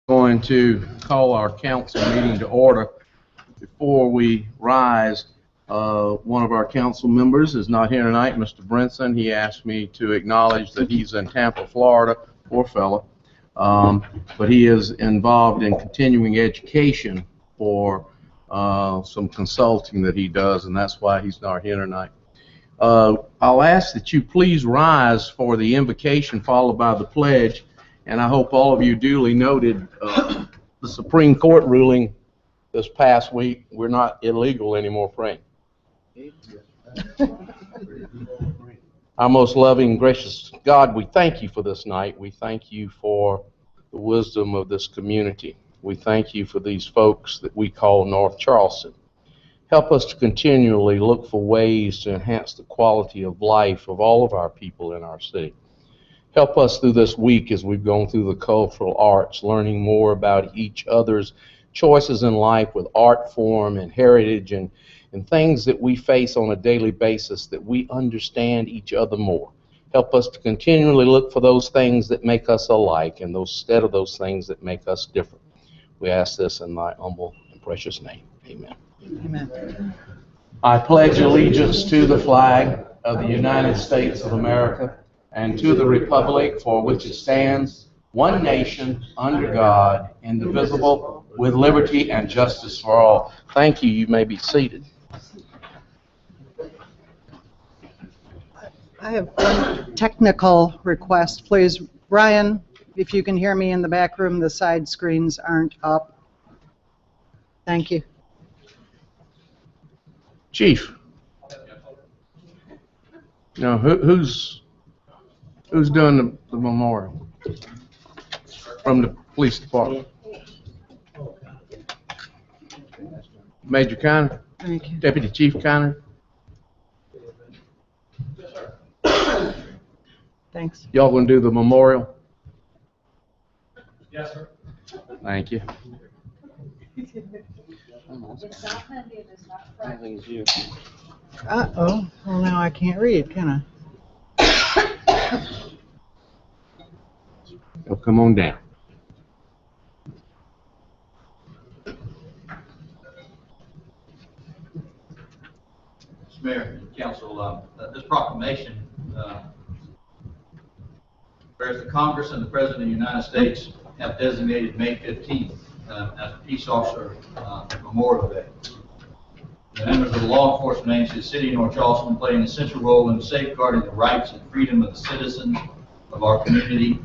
Going to call our council meeting to order. Before we rise, one of our council members is not here tonight, Mr. Brinson. He asked me to acknowledge that he's in Tampa, Florida, poor fella, but he is involved in continuing education for some consulting that he does, and that's why he's not here tonight. I'll ask that you please rise for the invocation followed by the pledge. And I hope all of you duly noted the Supreme Court ruling this past week. We're not illegal anymore, Frank. Our most loving, gracious God, we thank you for this night. We thank you for the wisdom of this community. We thank you for these folks that we call North Charleston. Help us to continually look for ways to enhance the quality of life of all of our people in our city. Help us through this week as we've gone through the cultural arts, learning more about each other's choices in life with art form and heritage and things that we face on a daily basis, that we understand each other more. Help us to continually look for those things that make us alike and instead of those things that make us different. We ask this in thy humble and precious name. Amen. Amen. I pledge allegiance to the flag of the United States of America and to the republic for which it stands, one nation, under God, indivisible, with liberty and justice for all. Thank you. You may be seated. I have one technical request. Please, Brian, if you can hear me in the back room, the side screens aren't up. Thank you. Chief. Now, who's doing the memorial? From the police department. Major Conner? Thank you. Deputy Chief Conner? Thanks. Y'all gonna do the memorial? Yes, sir. Thank you. Uh-oh. Well, now I can't read, can I? Oh, come on down. Mr. Mayor, Council, this proclamation, whereas the Congress and the President of the United States have designated May 15th as Peace Officer Memorial Day. The members of the law enforcement agency of the City of North Charleston play an essential role in safeguarding the rights and freedom of the citizens of our community.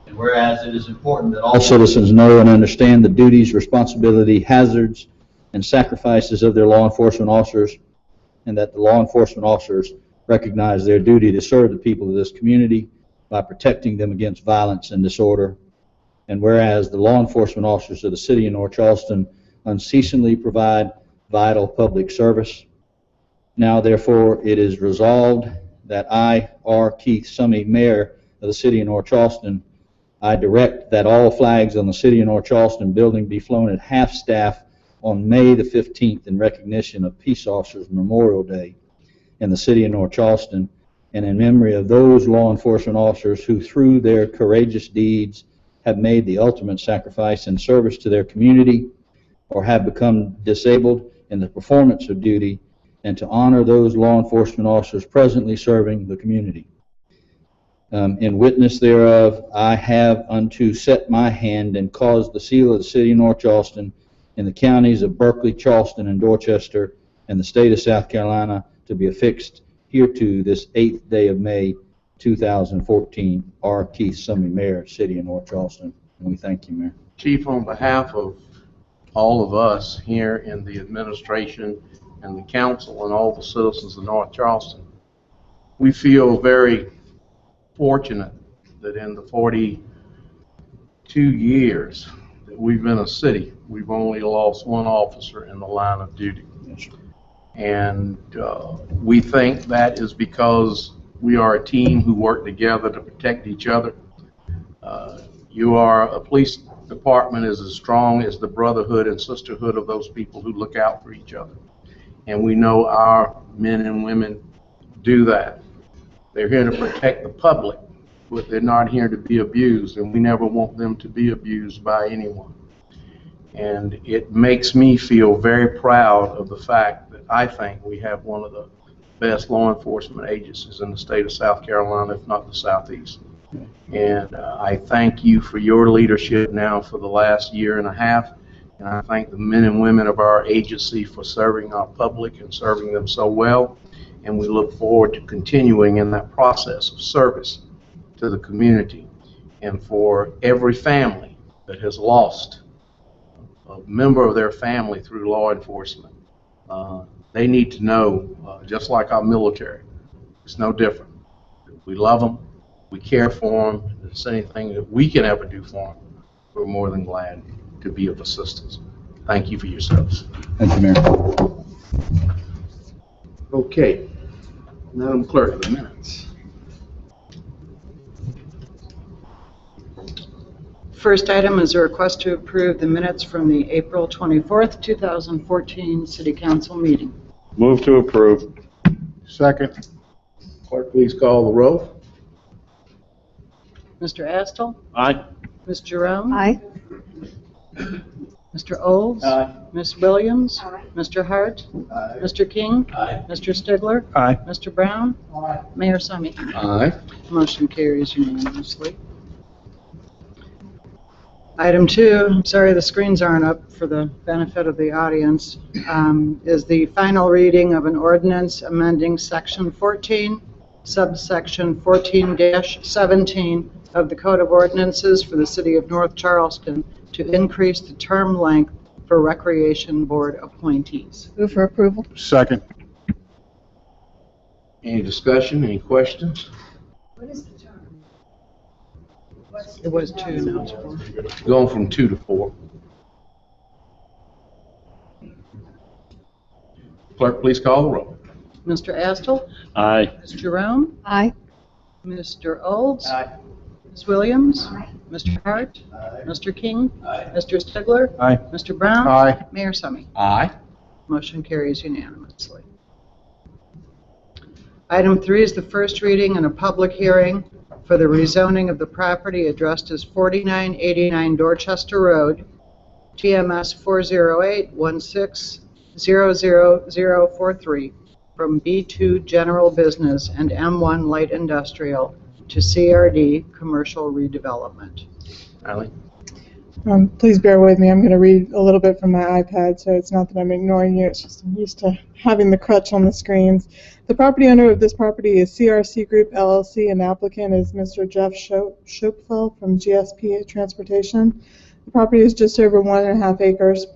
And whereas it is important that all citizens know and understand the duties, responsibility, hazards, and sacrifices of their law enforcement officers, and that the law enforcement officers recognize their duty to serve the people of this community by protecting them against violence and disorder. And whereas the law enforcement officers of the City of North Charleston unceasingly provide vital public service. Now, therefore, it is resolved that I, R. Keith Summey, Mayor of the City of North Charleston, I direct that all flags on the City of North Charleston building be flown at half-staff on May the 15th in recognition of Peace Officers Memorial Day in the City of North Charleston, and in memory of those law enforcement officers who, through their courageous deeds, have made the ultimate sacrifice in service to their community or have become disabled in the performance of duty, and to honor those law enforcement officers presently serving the community. In witness thereof, I have unto set my hand and caused the seal of the City of North Charleston in the counties of Berkeley, Charleston, and Dorchester, and the state of South Carolina to be affixed hereto this 8th day of May, 2014. R. Keith Summey, Mayor, City of North Charleston. And we thank you, Mayor. Chief, on behalf of all of us here in the administration and the council and all the citizens of North Charleston, we feel very fortunate that in the 42 years that we've been a city, we've only lost one officer in the line of duty. And we think that is because we are a team who work together to protect each other. You are a police department is as strong as the brotherhood and sisterhood of those people who look out for each other. And we know our men and women do that. They're here to protect the public, but they're not here to be abused, and we never want them to be abused by anyone. And it makes me feel very proud of the fact that I think we have one of the best law enforcement agencies in the state of South Carolina, if not the Southeast. And I thank you for your leadership now for the last year and a half, and I thank the men and women of our agency for serving our public and serving them so well, and we look forward to continuing in that process of service to the community. And for every family that has lost a member of their family through law enforcement, they need to know, just like our military, it's no different. We love them, we care for them, if there's anything that we can ever do for them, we're more than glad to be of assistance. Thank you for your service. Thank you, Mayor. Okay, Madam Clerk, the minutes. First item is a request to approve the minutes from the April 24th, 2014 City Council meeting. Move to approve. Second. Clerk, please call the roll. Mr. Astle? Aye. Ms. Jerome? Aye. Mr. Olds? Aye. Ms. Williams? Mr. Hart? Aye. Mr. King? Aye. Mr. Stigler? Aye. Mr. Brown? Aye. Mayor Summy? Aye. Motion carries unanimously. Item 2, I'm sorry the screens aren't up for the benefit of the audience, is the final reading of an ordinance amending Section 14, subsection 14-17 of the Code of Ordinances for the City of North Charleston to increase the term length for Recreation Board appointees. Move for approval. Second. Any discussion, any questions? What is the term? It was 2, now it's 4. Going from 2 to 4. Clerk, please call the roll. Mr. Astle? Aye. Ms. Jerome? Aye. Mr. Olds? Aye. Ms. Williams? Aye. Mr. Hart? Aye. Mr. King? Aye. Mr. Stigler? Aye. Mr. Brown? Aye. Mayor Summy? Aye. Motion carries unanimously. Item 3 is the first reading and a public hearing for the rezoning of the property addressed as 4989 Dorchester Road, TMS 408-16-00043, from B2 General Business and M1 Light Industrial to CRD Commercial Redevelopment. Ally? Please bear with me. I'm going to read a little bit from my iPad, so it's not that I'm ignoring you. It's just I'm used to having the crutch on the screens. The property owner of this property is CRC Group LLC, and the applicant is Mr. Jeff Schopfel from GSP Transportation. The property is just over 1.5 acres. It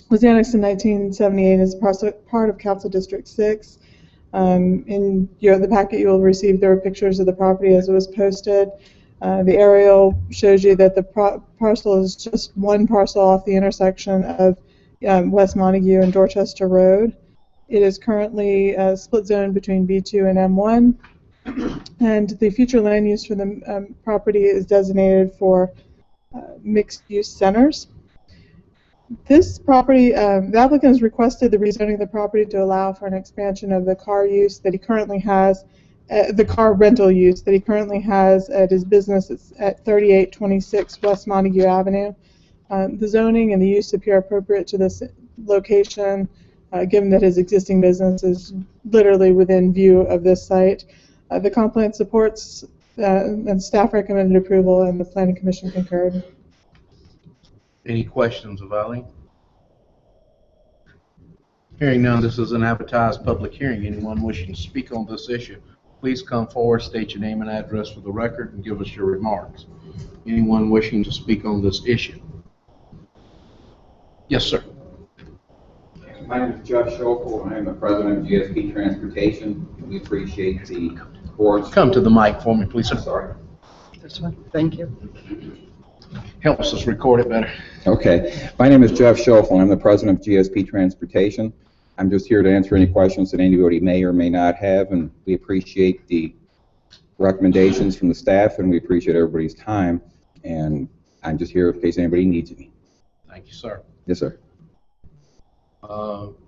was annexed in 1978 as part of Council District 6. In the packet you will receive, there are pictures of the property as it was posted. The aerial shows you that the parcel is just one parcel off the intersection of West Montague and Dorchester Road. It is currently split zone between B2 and M1, and the future land use for the property is designated for mixed-use centers. This property, the applicant has requested the rezoning of the property to allow for an expansion of the car use that he currently has, the car rental use that he currently has at his business at 3826 West Montague Avenue. The zoning and the use appear appropriate to this location, given that his existing business is literally within view of this site. The comp plan supports and staff recommended approval, and the Planning Commission concurred. Any questions of Ally? Hearing none, this is an advertised public hearing. Anyone wishing to speak on this issue, please come forward, state your name and address for the record, and give us your remarks. Anyone wishing to speak on this issue? Yes, sir. My name is Jeff Schofel, and I'm the president of GSP Transportation. We appreciate the board's... Come to the mic for me, please, sir. Sorry. This one, thank you. Helps us record it better. Okay. My name is Jeff Schofel, and I'm the president of GSP Transportation. I'm just here to answer any questions that anybody may or may not have, and we appreciate the recommendations from the staff, and we appreciate everybody's time, and I'm just here in case anybody needs me. Thank you, sir. Yes, sir.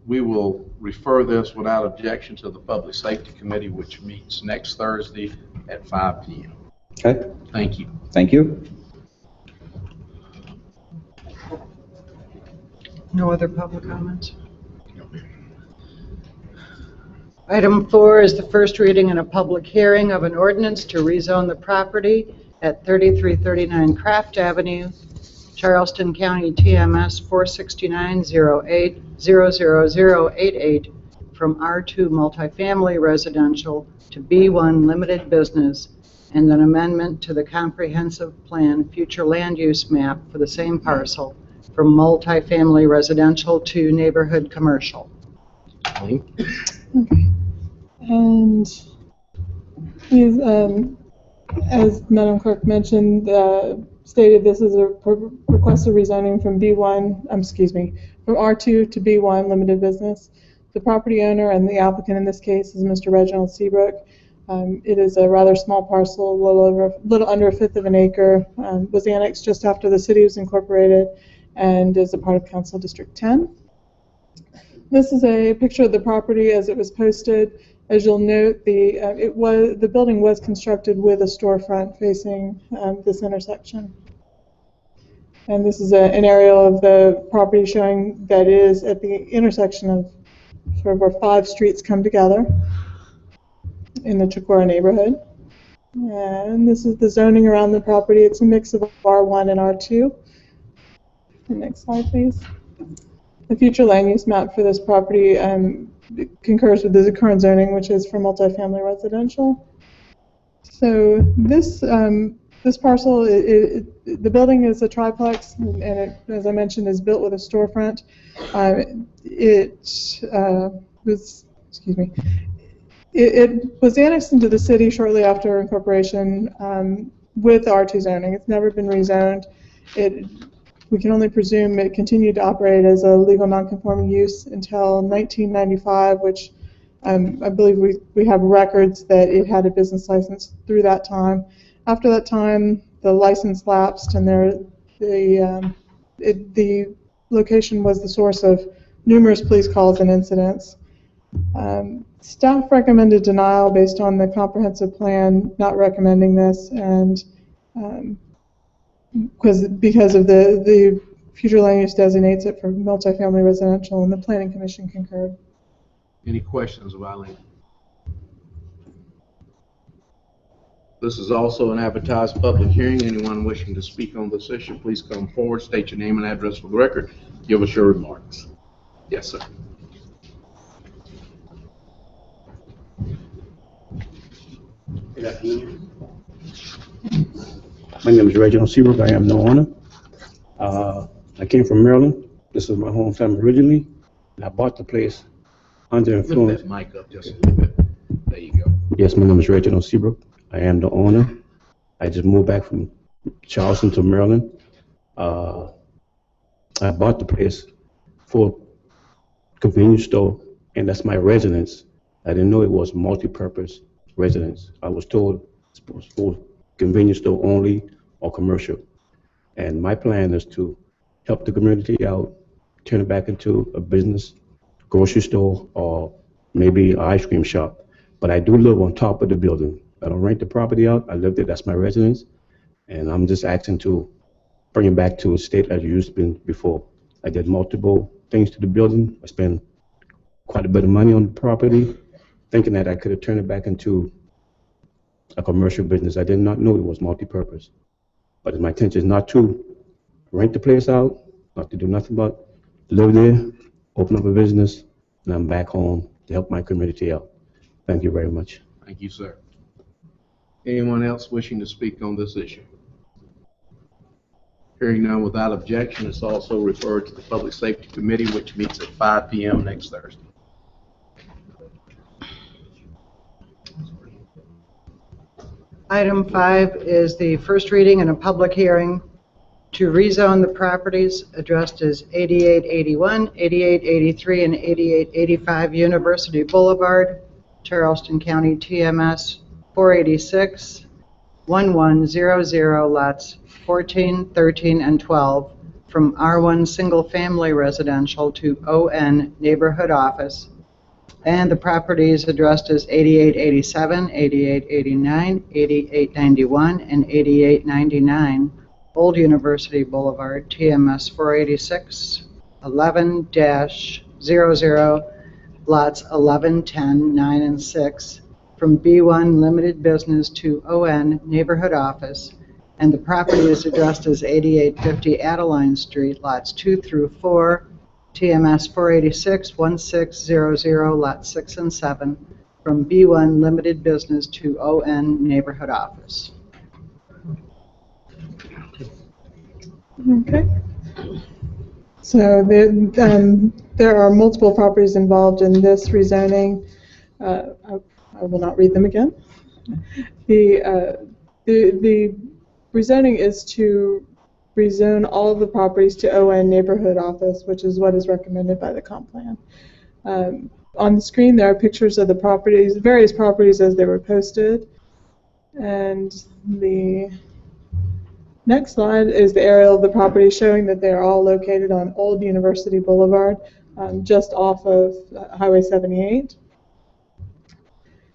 We will refer this without objection to the Public Safety Committee, which meets next Thursday at 5 p.m. Okay, Thank you. thank you. No other public comments? Item 4 is the first reading and a public hearing of an ordinance to rezone the property at 3339 Craft Avenue, Charleston County, TMS 46908-00088 from R2 multifamily residential to B1 limited business, and an amendment to the comprehensive plan future land use map for the same parcel from multifamily residential to neighborhood commercial. Colleen? Okay. And please, as Madam Clerk mentioned, stated this is a request of rezoning from from R2 to B1 limited business. The property owner and the applicant in this case is Mr. Reginald Seabrook. It is a rather small parcel, a little under a fifth of an acre, was annexed just after the city was incorporated and is a part of Council District 10. This is a picture of the property as it was posted. As you'll note, the building was constructed with a storefront facing this intersection. And this is an aerial of the property showing that it is at the intersection of sort of where 5 streets come together in the Chicora neighborhood. And this is the zoning around the property. It's a mix of R1 and R2. The next slide, please. The future land use map for this property concurs with the current zoning, which is for multifamily residential. So this parcel, the building is a triplex, and it, as I mentioned, is built with a storefront. It was annexed into the city shortly after incorporation with R2 zoning. It's never been rezoned. We can only presume it continued to operate as a legal non-conforming use until 1995, which I believe we have records that it had a business license through that time. After that time, the license lapsed, and the location was the source of numerous police calls and incidents. Staff recommended denial based on the comprehensive plan, not recommending this, and because of the future land use designates it for multifamily residential, and the Planning Commission concurred. Any questions of Eileen? This is also an advertised public hearing. Anyone wishing to speak on this issue, please come forward, state your name and address for the record, give us your remarks. Yes, sir. Good afternoon. My name is Reginald Seabrook. I am the owner. I came from Maryland. This is my hometown originally, and I bought the place under influence. Lift that mic up just a little bit. There you go. Yes, my name is Reginald Seabrook. I am the owner. I just moved back from Charleston to Maryland. I bought the place for a convenience store, and that's my residence. I didn't know it was multi-purpose residence. I was told it's for convenience store only or commercial. And my plan is to help the community out, turn it back into a business, grocery store, or maybe an ice cream shop. But I do live on top of the building. I don't rent the property out. I live there. That's my residence. And I'm just asking to bring it back to a state as it used to be before. I did multiple things to the building. I spent quite a bit of money on the property, thinking that I could have turned it back into a commercial business. I did not know it was multi-purpose. But my intention is not to rent the place out, not to do nothing but live there, open up a business, and I'm back home to help my community out. Thank you very much. Thank you, sir. Anyone else wishing to speak on this issue? Hearing none, without objection, it's also referred to the Public Safety Committee, which meets at 5 p.m. next Thursday. Item 5 is the first reading and a public hearing to rezone the properties addressed as 8881, 8883, and 8885 University Boulevard, Charleston County, TMS 486, 1100 lots 14, 13, and 12 from R1 single family residential to ON neighborhood office, And the property is addressed as 8887, 8889, 8891, and 8899 Old University Boulevard, TMS 486, 11-00, lots 11, 10, 9, and 6, from B1 Limited Business to ON Neighborhood Office. And the property is addressed as 8850 Adeline Street, lots 2 through 4, TMS 486, 1600, lots 6 and 7, from B1 Limited Business to ON Neighborhood Office. Okay. So there are multiple properties involved in this rezoning. I will not read them again. The rezoning is to rezone all of the properties to ON Neighborhood Office, which is what is recommended by the comp plan. On the screen there are pictures of the properties, various properties as they were posted. And the next slide is the aerial of the property showing that they're all located on Old University Boulevard, just off of Highway 78.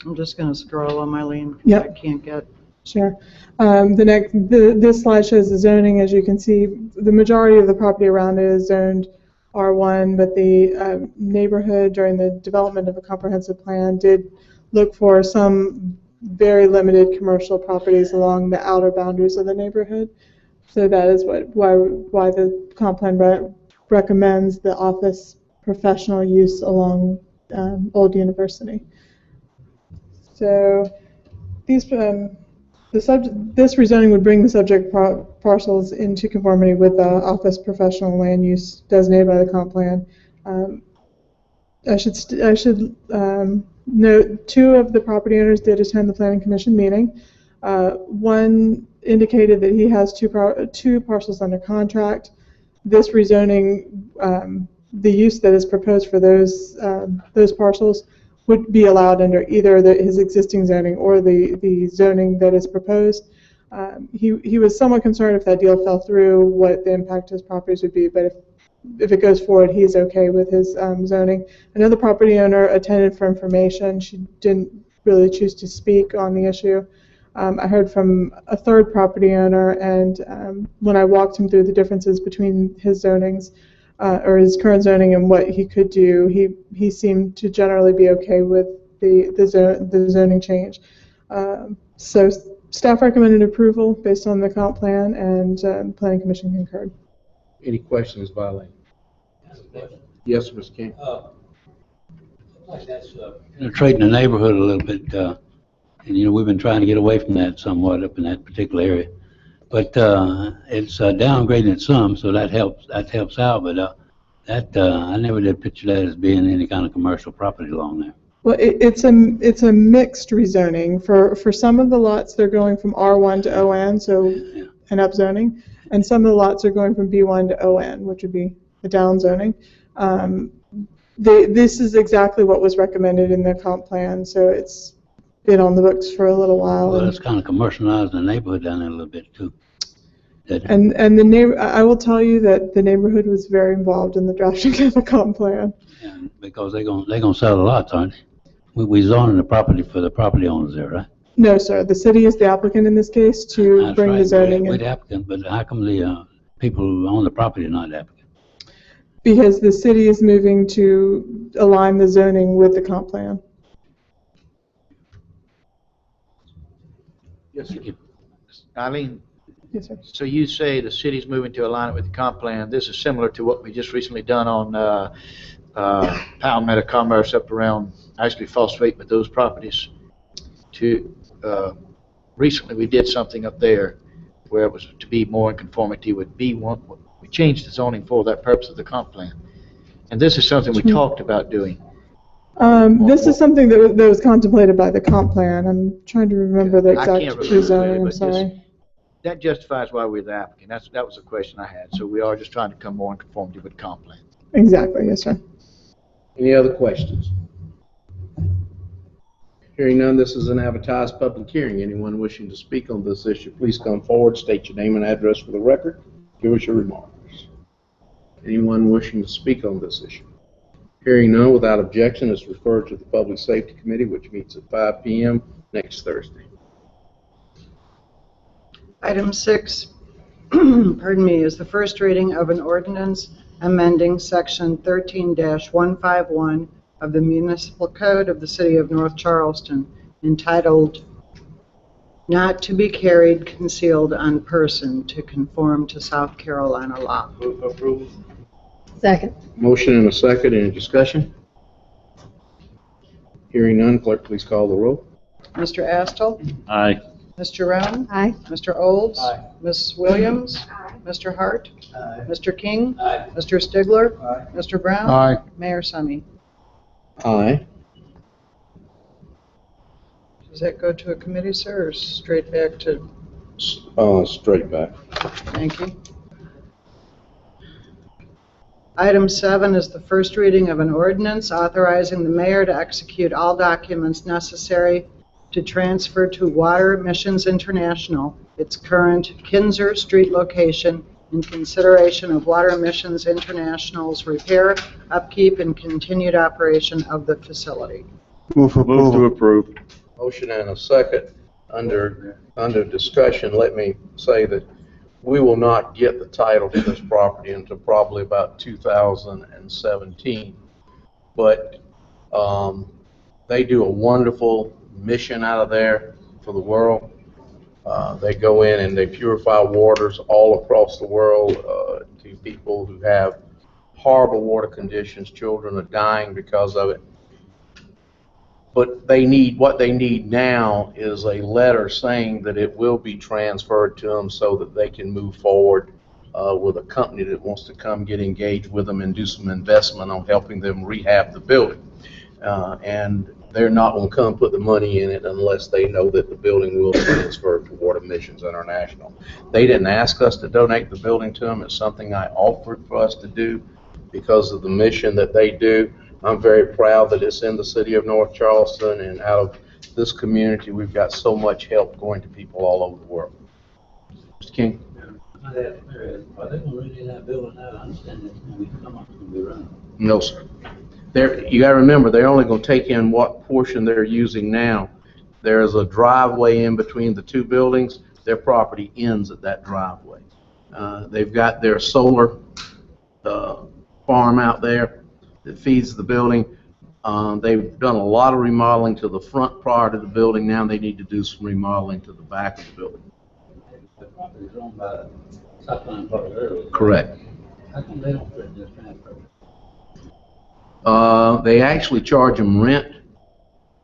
I'm just going to scroll on my lean. Yep. I can't get. Sure. This slide shows the zoning. As you can see, the majority of the property around it is zoned R1, but the neighborhood during the development of a comprehensive plan did look for some very limited commercial properties along the outer boundaries of the neighborhood. So that is why the comp plan recommends the office professional use along Old University. So these this rezoning would bring the subject parcels into conformity with the office professional land use designated by the comp plan. I should note 2 of the property owners did attend the planning commission meeting. One indicated that he has two parcels under contract. This rezoning, the use that is proposed for those parcels would be allowed under either his existing zoning or the zoning that is proposed. He was somewhat concerned if that deal fell through, what the impact to his properties would be, but if it goes forward, he's okay with his zoning. Another property owner attended for information. She didn't really choose to speak on the issue. I heard from a third property owner, and when I walked him through the differences between his zonings, or his current zoning and what he could do, he seemed to generally be okay with the zoning change. So staff recommended approval based on the comp plan, and planning commission concurred. Any questions, Violet? Yes, Mr. King. Like that's penetrating the neighborhood a little bit, and we've been trying to get away from that somewhat up in that particular area. But it's downgrading it some, so that helps out. But I never did picture that as being any kind of commercial property along there. Well, it's a mixed rezoning. For some of the lots, they're going from R1 to ON, so an upzoning, and some of the lots are going from B1 to ON, which would be the downzoning. This is exactly what was recommended in the comp plan, so it's been on the books for a little while. Well, it's kind of commercialized the neighborhood down there a little bit too. And the neighbor, I will tell you that the neighborhood was very involved in the drafting of the comp plan. And because they're gonna sell the lots, aren't they? We zoning the property for the property owners there, right? No, sir. The city is the applicant in this case to That's bring right. the zoning We're in. the applicant, but how come the people who own the property are not the applicant? Because the city is moving to align the zoning with the comp plan. Yes, sir. Eileen, Yes, sir. so you say the city's moving to align it with the comp plan. This is similar to what we just recently done on Palmetto Commerce up around, actually Falls Street, but those properties. Recently we did something up there where it was to be more in conformity with B1. We changed the zoning for that purpose of the comp plan. And this is something we talked about doing. This is something that was contemplated by the comp plan. I'm trying to remember the I exact can't remember zoning. really, I'm but sorry. That justifies why we're the applicant. That was a question I had. So we are just trying to come more in conformity with the comp plan. Exactly. Yes, sir. Any other questions? Hearing none, this is an advertised public hearing. Anyone wishing to speak on this issue, please come forward, state your name and address for the record, give us your remarks. Anyone wishing to speak on this issue? Hearing none, without objection, it's referred to the Public Safety Committee, which meets at 5 p.m. next Thursday. Item 6, pardon me, is the first reading of an ordinance amending Section 13-151 of the Municipal Code of the City of North Charleston, entitled "Not to be Carried Concealed on Person" to conform to South Carolina law. Move for approval. Second. Motion and a second. Any discussion? Hearing none, clerk, please call the roll. Mr. Astle? Aye. Mr. Round? Aye. Mr. Olds? Aye. Ms. Williams? Aye. Mr. Hart? Aye. Mr. King? Aye. Mr. Stigler? Aye. Mr. Brown? Aye. Mayor Summy. Aye. Does that go to a committee, sir, or straight back to, Straight back. thank you. Item 7 is the first reading of an ordinance authorizing the mayor to execute all documents necessary to transfer to Water Missions International its current Kinzer Street location in consideration of Water Missions International's repair, upkeep, and continued operation of the facility. Move to approve. Motion and a second. Under discussion, let me say that we will not get the title to this property until probably about 2017. But they do a wonderful mission out of there for the world. They go in and they purify waters all across the world to people who have horrible water conditions. Children are dying because of it. But what they need now is a letter saying that it will be transferred to them so that they can move forward with a company that wants to come get engaged with them and do some investment on helping them rehab the building. And they're not going to come put the money in it unless they know that the building will transfer to Water Missions International. They didn't ask us to donate the building to them. It's something I offered for us to do because of the mission that they do. I'm very proud that it's in the city of North Charleston, and out of this community, we've got so much help going to people all over the world. Mr. King? Are they going to redo that building now? I understand that when we come up, it's going to be running. No, sir. You got to remember, they're only going to take in what portion they're using now. There is a driveway in between the two buildings. Their property ends at that driveway. They've got their solar farm out there that feeds the building. They've done a lot of remodeling to the front part of the building. Now they need to do some remodeling to the back of the building. The property is owned by South Carolina Public Railroad. Correct. How come they don't put this transfer? They actually charge them rent,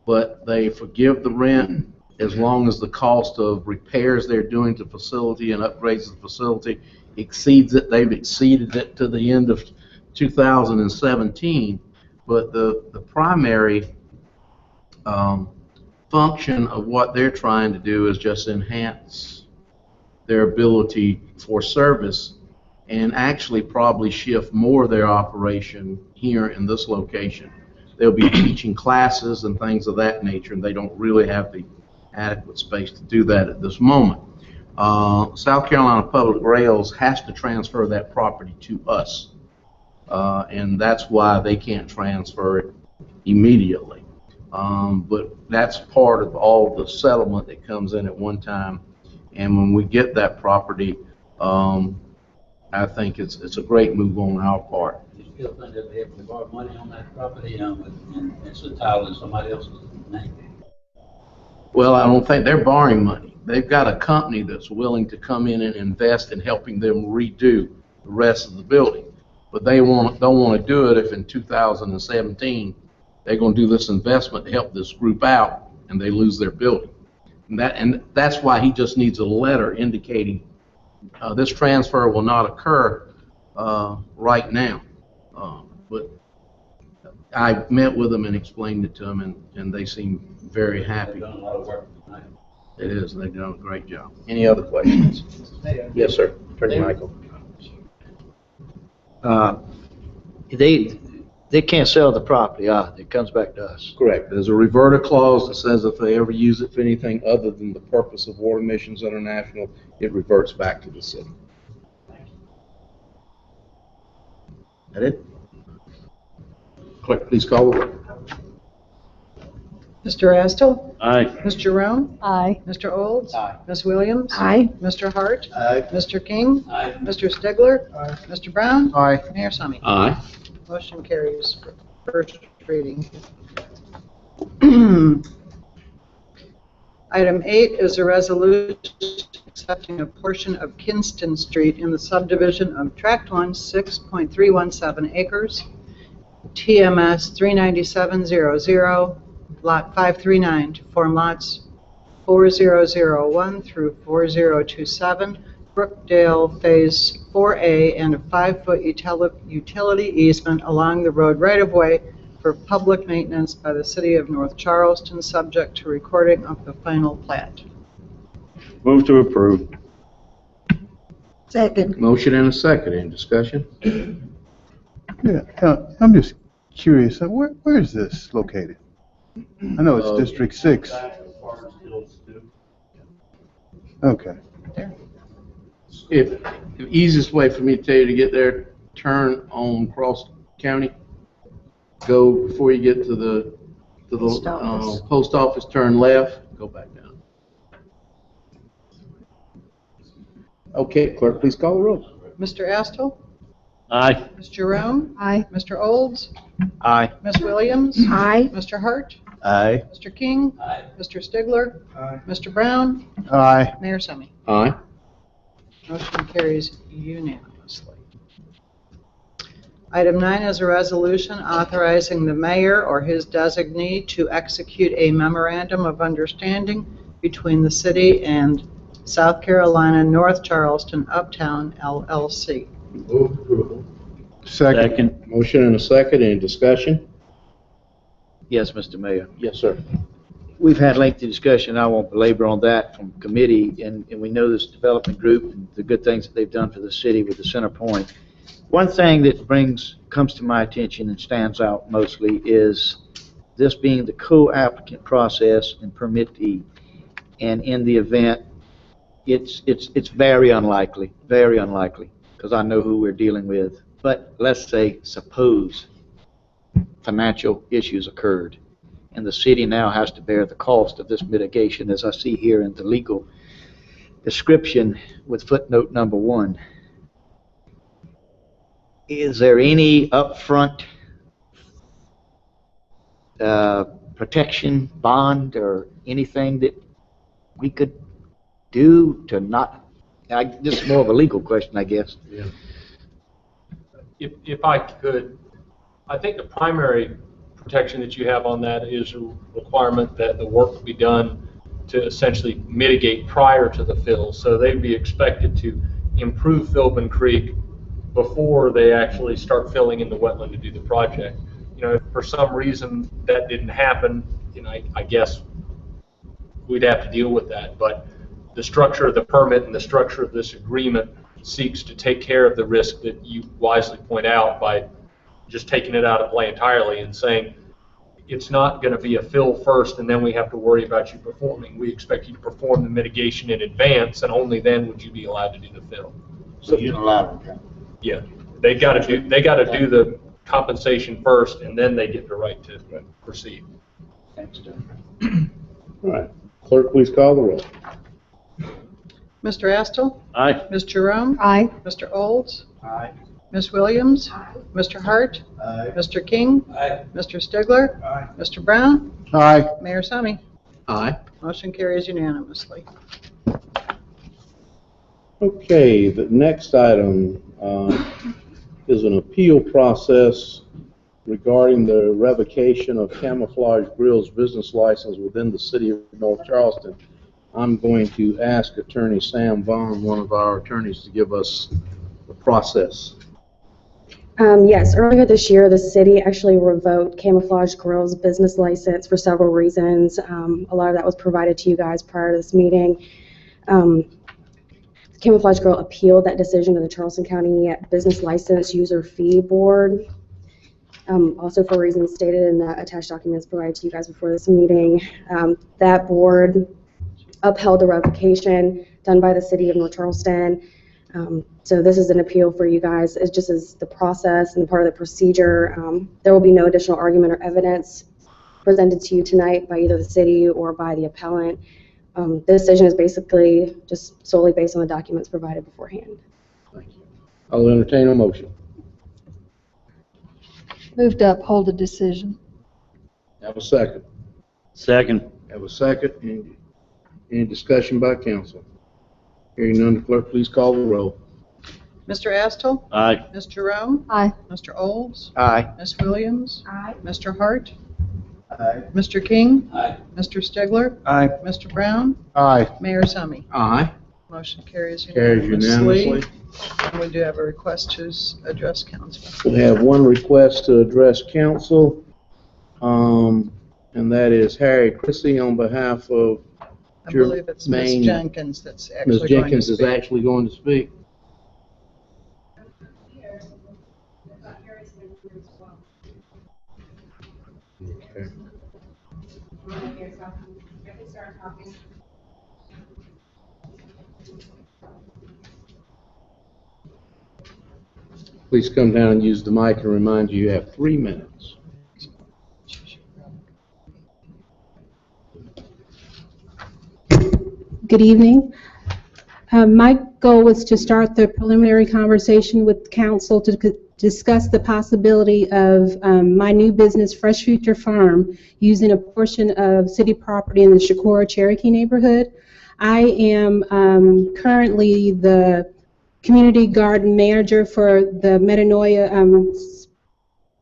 but they forgive the rent as long as the cost of repairs they're doing to the facility and upgrades to the facility exceeds it. They've exceeded it to the end of 2017, but the primary function of what they're trying to do is just enhance their ability for service and actually probably shift more of their operation here in this location. They'll be teaching classes and things of that nature, and they don't really have the adequate space to do that at this moment. South Carolina Public Rails has to transfer that property to us. And that's why they can't transfer it immediately. But that's part of all the settlement that comes in at one time. And when we get that property, I think it's a great move on our part. You still think that they have to borrow money on that property, and it's a title in somebody else's name? Well, I don't think they're borrowing money. They've got a company that's willing to come in and invest in helping them redo the rest of the building. But they don't want to do it if in 2017 they're going to do this investment to help this group out and they lose their building. And that's why he just needs a letter indicating this transfer will not occur right now. But I met with them and explained it to them, and they seem very happy. They've done a lot of work tonight. It is. They've done a great job. Any other questions? Yes, sir. Attorney Michael. They can't sell the property, it comes back to us. Correct. There's a reverter clause that says if they ever use it for anything other than the purpose of Water Missions International, it reverts back to the city. That it? Clerk, please call the roll. Mr. Astle? Aye. Ms. Jerome? Aye. Mr. Olds? Aye. Ms. Williams? Aye. Mr. Hart? Aye. Mr. King? Aye. Mr. Stigler? Mr. Brown? Aye. Mayor Summy? Aye. Motion carries for first reading. Item 8 is a resolution accepting a portion of Kinston Street in the subdivision of Tract 1, 6.317 acres, TMS 39700, Lot 539, to form lots 4001 through 4027, Brookdale Phase 4A, and a 5-foot utility easement along the road right-of-way for public maintenance by the City of North Charleston, subject to recording of the final plat. Move to approve. Second. Motion and a second. Any discussion? Yeah, I'm just curious, where is this located? I know it's District 6. Okay. If the easiest way for me to tell you to get there, turn on Cross County. Go before you get to the post office, turn left, go back down. Okay, clerk, please call the roll. Mr. Astle? Aye. Ms. Jerome? Aye. Mr. Olds? Aye. Ms. Williams? Aye. Mr. Hart? Aye. Mr. King? Aye. Mr. Stigler? Mr. Brown? Aye. Mayor Summy? Aye. Motion carries unanimously. Item 9 is a resolution authorizing the mayor or his designee to execute a memorandum of understanding between the city and South Carolina North Charleston Uptown LLC. Move approval. Second. Motion and a second. Any discussion? Yes, Mr. Mayor. Yes, sir. We've had lengthy discussion, I won't belabor on that, from committee, and we know this development group and the good things that they've done for the city with the Center Point. One thing that comes to my attention and stands out mostly is this being the co-applicant process and permittee, and in the event, it's very unlikely, because I know who we're dealing with, but let's say, suppose financial issues occurred, and the city now has to bear the cost of this mitigation, as I see here in the legal description with footnote number 1. Is there any upfront protection, bond, or anything that we could do to not, this is more of a legal question, I guess. Yeah. If I could, I think the primary protection that you have on that is a requirement that the work be done to essentially mitigate prior to the fill. So they'd be expected to improve Philbin Creek before they actually start filling in the wetland to do the project. You know, if for some reason that didn't happen, you know, I guess we'd have to deal with that. But the structure of the permit and the structure of this agreement seeks to take care of the risk that you wisely point out by just taking it out of play entirely and saying it's not going to be a fill first and then we have to worry about you performing. We expect you to perform the mitigation in advance, and only then would you be allowed to do the fill. So unilateral. Yeah, they got to do the compensation first, and then they get the right to proceed. Thanks, John. All right. Clerk, please call the roll. Mr. Astle? Aye. Ms. Jerome? Aye. Mr. Olds? Aye. Ms. Williams? Mr. Hart? Aye. Mr. King? Aye. Mr. Stigler? Aye. Mr. Brown? Aye. Mayor Summy? Aye. Motion carries unanimously. Okay, the next item is an appeal process regarding the revocation of Camouflage Grill's business license within the city of North Charleston. I'm going to ask Attorney Sam Vaughn, one of our attorneys, to give us the process. Yes, earlier this year, the city actually revoked Camouflage Grill's business license for several reasons. A lot of that was provided to you guys prior to this meeting. Camouflage Grill appealed that decision to the Charleston County Business License User Fee Board. Also for reasons stated in the attached documents provided to you guys before this meeting. That board upheld the revocation done by the city of North Charleston. So this is an appeal for you guys. It just is the process and part of the procedure. There will be no additional argument or evidence presented to you tonight by either the city or by the appellant. The decision is basically just solely based on the documents provided beforehand. Thank you. I'll entertain a motion. Move to uphold the decision. Have a second. Second. Have a second. Any discussion by council? Hearing none, the clerk, please call the roll. Mr. Astle? Aye. Ms. Jerome? Aye. Mr. Olds? Aye. Ms. Williams? Aye. Mr. Hart? Aye. Mr. King? Aye. Mr. Stigler? Aye. Mr. Brown? Aye. Mayor Summy? Aye. Motion carries Carries unanimously. unanimously. And we do have a request to address council. We have one request to address council, and that is Harry Chrissy on behalf of I believe it's Ms. Maine. Jenkins that's actually Ms. going to Jenkins is speak. actually going to speak. Okay. Please come down and use the mic and remind you have 3 minutes. Good evening. My goal was to start the preliminary conversation with council to discuss the possibility of my new business, Fresh Future Farm, using a portion of city property in the Shakora Cherokee neighborhood. I am currently the community garden manager for the Metanoia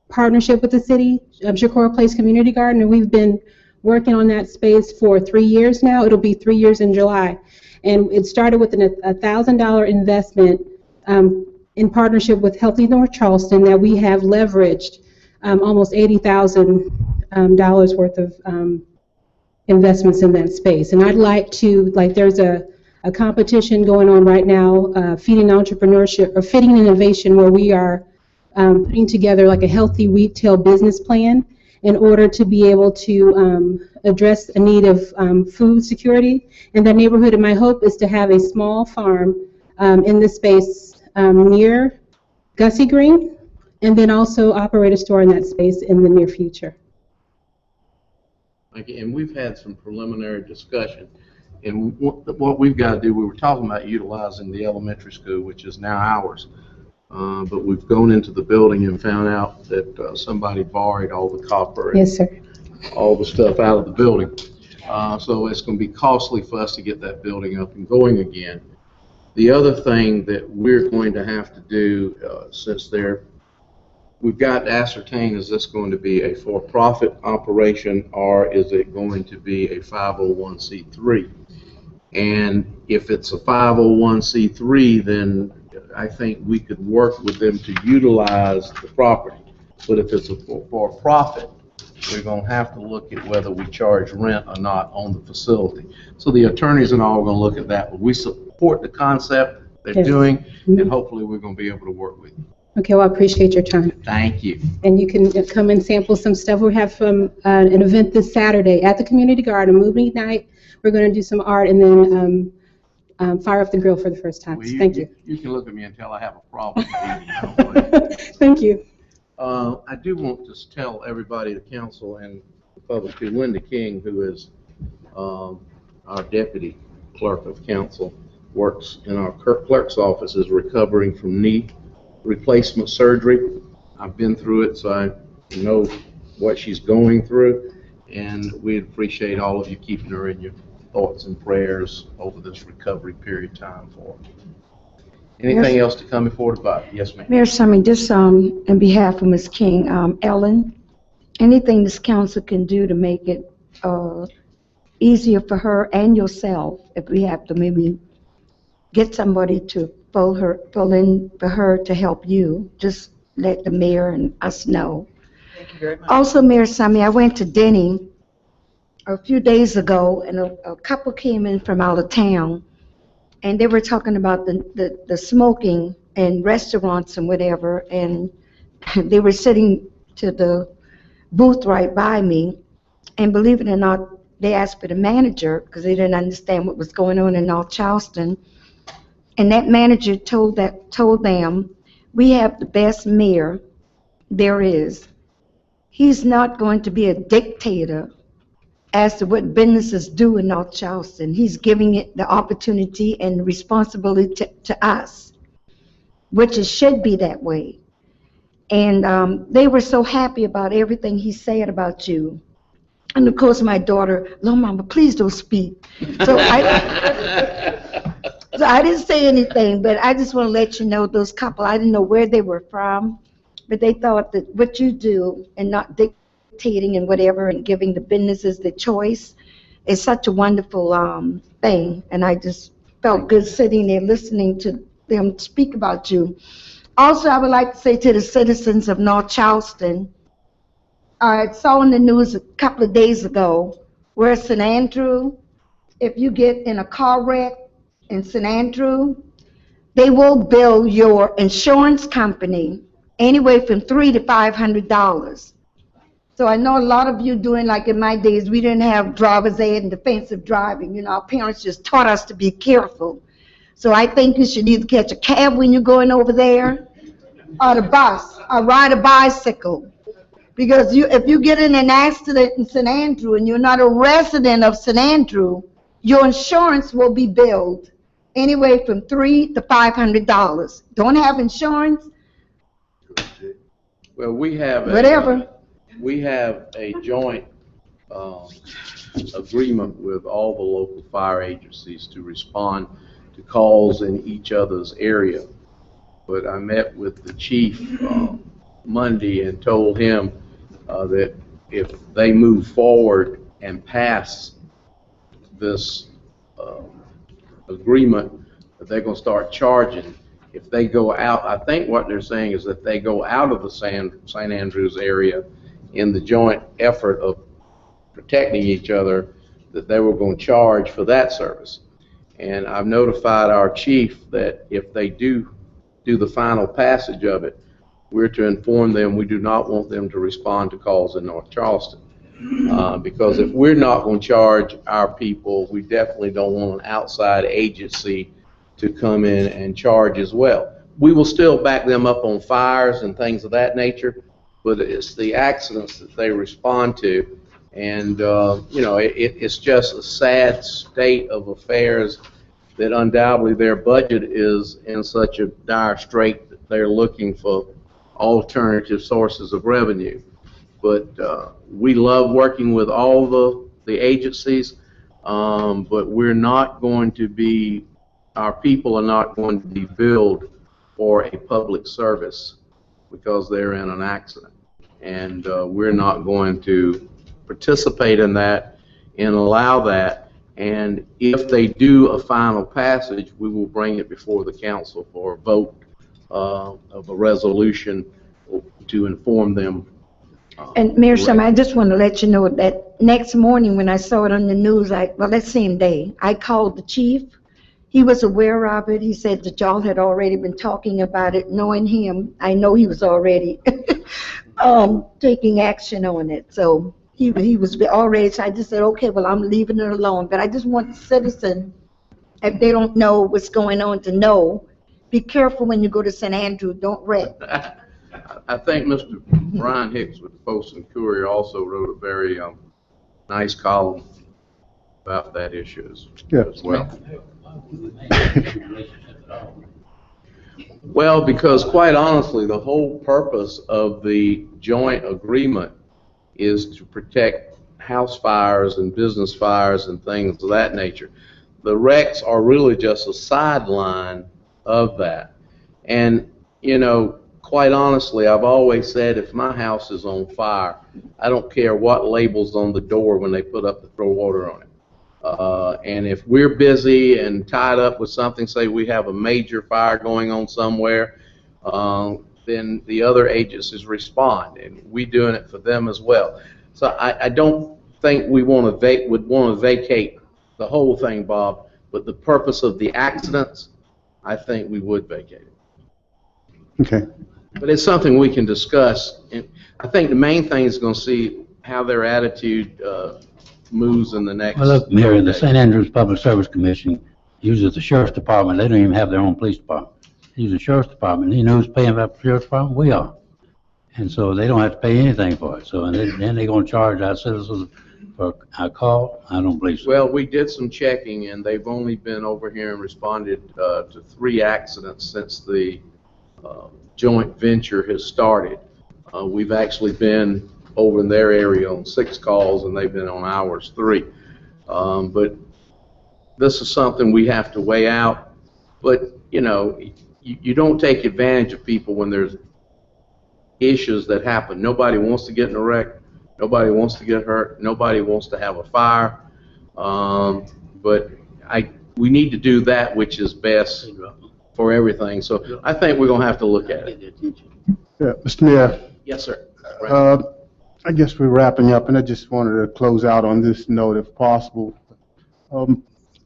partnership with the city, Shakora Place Community Garden, and we've been working on that space for 3 years now. It'll be 3 years in July. And it started with a $1,000 investment in partnership with Healthy North Charleston that we have leveraged almost $80,000 worth of investments in that space. And I'd like to, there's a competition going on right now, Feeding Entrepreneurship, or Feeding Innovation, where we are putting together like a healthy retail business plan in order to be able to address a need of food security in the neighborhood. And my hope is to have a small farm in this space near Gussie Green, and then also operate a store in that space in the near future. Okay, and we've had some preliminary discussion. And what we've got to do, we were talking about utilizing the elementary school, which is now ours. But we've gone into the building and found out that somebody borrowed all the copper and Yes, sir. all the stuff out of the building. So it's going to be costly for us to get that building up and going again. The other thing that we're going to have to do, since we've got to ascertain, is this going to be a for-profit operation or is it going to be a 501c3? And if it's a 501c3, then I think we could work with them to utilize the property. But if it's a for-profit, we're going to have to look at whether we charge rent or not on the facility. So the attorneys and all are going to look at that. But we support the concept they're Yes. doing, Mhm. and hopefully we're going to be able to work with you. Okay, well, I appreciate your time. Thank you. And you can come and sample some stuff. We have an event this Saturday at the community garden, movie night. We're going to do some art and then fire up the grill for the first time. Well, So thank you. You can look at me and tell I have a problem. Thank you. I do want to tell everybody, the council and the public, too, Linda King, who is our deputy clerk of council, works in our clerk's office, is recovering from knee replacement surgery. I've been through it, so I know what she's going through, and we appreciate all of you keeping her in your thoughts and prayers over this recovery period of time for her. Anything else to come before the body? Yes, ma'am. Mayor Summy, just on behalf of Ms. King, Ellen, anything this council can do to make it easier for her and yourself, if we have to maybe get somebody to fill in for her to help you, just let the mayor and us know. Thank you very much. Also, Mayor Summy, I went to Denny a few days ago, and a couple came in from out of town, and they were talking about the smoking in restaurants and whatever, and they were sitting to the booth right by me, and believe it or not, they asked for the manager because they didn't understand what was going on in North Charleston, And that manager told them, we have the best mayor there is. He's not going to be a dictator as to what businesses do in North Charleston. He's giving it the opportunity and responsibility to us, which it should be that way. And they were so happy about everything he said about you. And of course, my daughter, "No, Mama, please don't speak." So I didn't say anything, but I just want to let you know those couple, I didn't know where they were from, but they thought that what you do and not dictating and whatever and giving the businesses the choice is such a wonderful thing. And I just felt good sitting there listening to them speak about you. Also, I would like to say to the citizens of North Charleston, I saw in the news a couple of days ago where St. Andrew, if you get in a car wreck in St. Andrew, they will bill your insurance company anywhere from $300 to $500. So I know a lot of you doing, like in my days, we didn't have driver's ed and defensive driving. You know, our parents just taught us to be careful. So I think you should either catch a cab when you're going over there, or the bus, or ride a bicycle. Because if you get in an accident in St. Andrew and you're not a resident of St. Andrew, your insurance will be billed anywhere from $300 to $500. Don't have insurance? Well, we have a joint agreement with all the local fire agencies to respond to calls in each other's area. But I met with the chief Monday and told him that if they move forward and pass this agreement, that they're going to start charging. If they go out, I think what they're saying is that they go out of the St. Andrews area in the joint effort of protecting each other, that they were going to charge for that service. And I've notified our chief that if they do the final passage of it, we're to inform them we do not want them to respond to calls in North Charleston. Because if we're not going to charge our people, we definitely don't want an outside agency to come in and charge as well. We will still back them up on fires and things of that nature, but it's the accidents that they respond to. And, you know, it's just a sad state of affairs that undoubtedly their budget is in such a dire strait that they're looking for alternative sources of revenue. But we love working with all the agencies, but we're not going to be, our people are not going to be billed for a public service because they're in an accident. And we're not going to participate in that and allow that. And if they do a final passage, we will bring it before the council for a vote of a resolution to inform them. And Mayor Summer, I just want to let you know that next morning when I saw it on the news, well, that same day, I called the chief. He was aware of it. He said that y'all had already been talking about it. Knowing him, I know he was already taking action on it. So he was already, so I just said, okay, well, I'm leaving it alone. But I just want the citizen, if they don't know what's going on, to know, be careful when you go to St. Andrew, don't wreck. I think Mr. Brian Hicks with the Post and Courier also wrote a very nice column about that issue as well. Well, because quite honestly, the whole purpose of the joint agreement is to protect house fires and business fires and things of that nature. The wrecks are really just a sideline of that. And, you know, quite honestly, I've always said if my house is on fire, I don't care what label's on the door when they put up the throw water on it. And if we're busy and tied up with something, say we have a major fire going on somewhere, then the other agencies respond, and we're doing it for them as well. So I don't think we would want to vacate the whole thing, Bob, but the purpose of the accidents, I think we would vacate it. Okay. But it's something we can discuss. And I think the main thing is going to see how their attitude moves in the next. Well, look, Mayor, the St. Andrews Public Service Commission uses the sheriff's department. They don't even have their own police department. They use the sheriff's department. You know who's paying for the sheriff's department? We are. And so they don't have to pay anything for it. So and then they're going to charge our citizens for our call? I don't believe so. Well, we did some checking, and they've only been over here and responded to 3 accidents since the joint venture has started. We've actually been over in their area on 6 calls, and they've been on ours 3. But this is something we have to weigh out. But, you know, you don't take advantage of people when there's issues that happen. Nobody wants to get in a wreck. Nobody wants to get hurt. Nobody wants to have a fire. But we need to do that which is best for everything. So I think we're going to have to look at it. Yeah, Mr. Mayor. Yes, sir. I guess we're wrapping up, and I just wanted to close out on this note if possible. I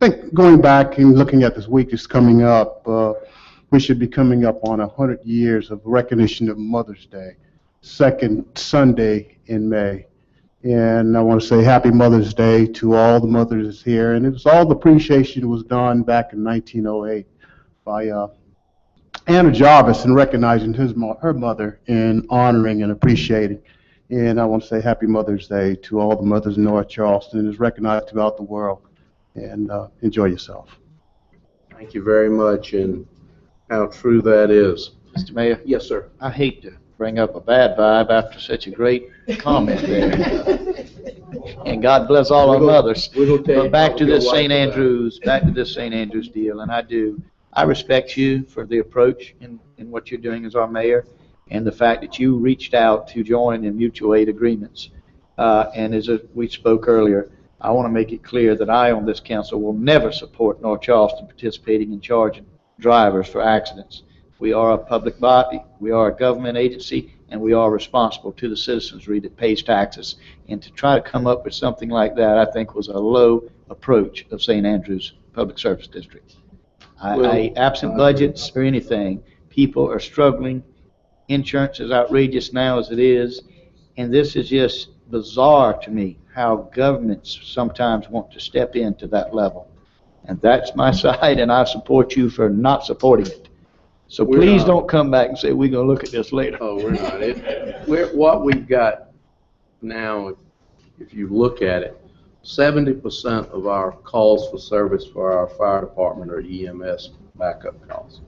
think going back and looking at this week that's coming up, we should be coming up on 100 years of recognition of Mother's Day, second Sunday in May. And I want to say Happy Mother's Day to all the mothers here. And it was all the appreciation was done back in 1908 by Anna Jarvis in recognizing her mother and honoring and appreciating. And I want to say Happy Mother's Day to all the mothers in North Charleston. It is recognized throughout the world. And enjoy yourself. Thank you very much, and how true that is. Mr. Mayor? Yes, sir. I hate to bring up a bad vibe after such a great comment there. And God bless all our mothers. But back to this St. Andrews deal, and I respect you for the approach in what you're doing as our mayor, and the fact that you reached out to join in mutual aid agreements. And as we spoke earlier, I want to make it clear that I on this council will never support North Charleston participating in charging drivers for accidents. We are a public body, we are a government agency, and we are responsible to the citizenry that pays taxes. And to try to come up with something like that, I think was a low approach of St. Andrews Public Service District. Absent budgets or anything, people are struggling. Insurance is outrageous now as it is, and this is just bizarre to me how governments sometimes want to step into that level. And that's my side, and I support you for not supporting it. So please don't come back and say, we're going to look at this later. Oh, we're not. What we've got now, if you look at it, 70% of our calls for service for our fire department are EMS backup calls.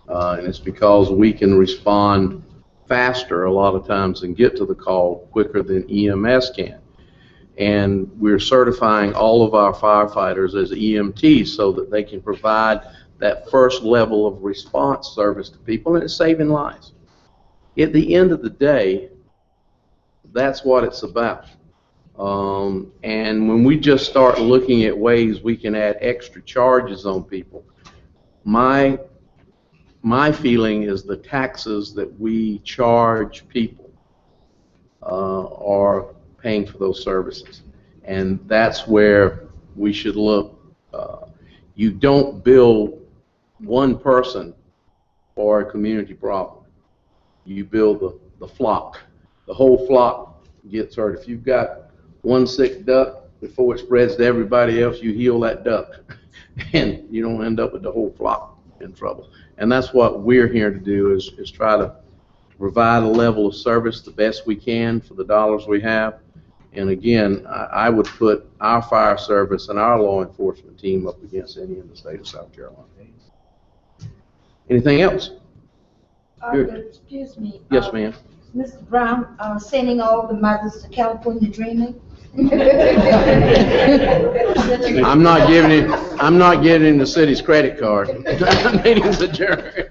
And it's because we can respond faster a lot of times and get to the call quicker than EMS can. And we're certifying all of our firefighters as EMTs so that they can provide that first level of response service to people, and it's saving lives. At the end of the day, that's what it's about. And when we just start looking at ways we can add extra charges on people, my feeling is the taxes that we charge people are paying for those services, and that's where we should look. You don't bill one person for a community problem. You bill the flock. The whole flock gets hurt. If you've got one sick duck, before it spreads to everybody else, you heal that duck, and you don't end up with the whole flock in trouble. And that's what we're here to do, is try to provide a level of service the best we can for the dollars we have. And again, I would put our fire service and our law enforcement team up against any in the state of South Carolina. Anything else? Excuse me. Yes, ma'am. Mr. Brown, sending all the mothers to California dreaming. I'm not giving him the city's credit card. Meeting's adjourned.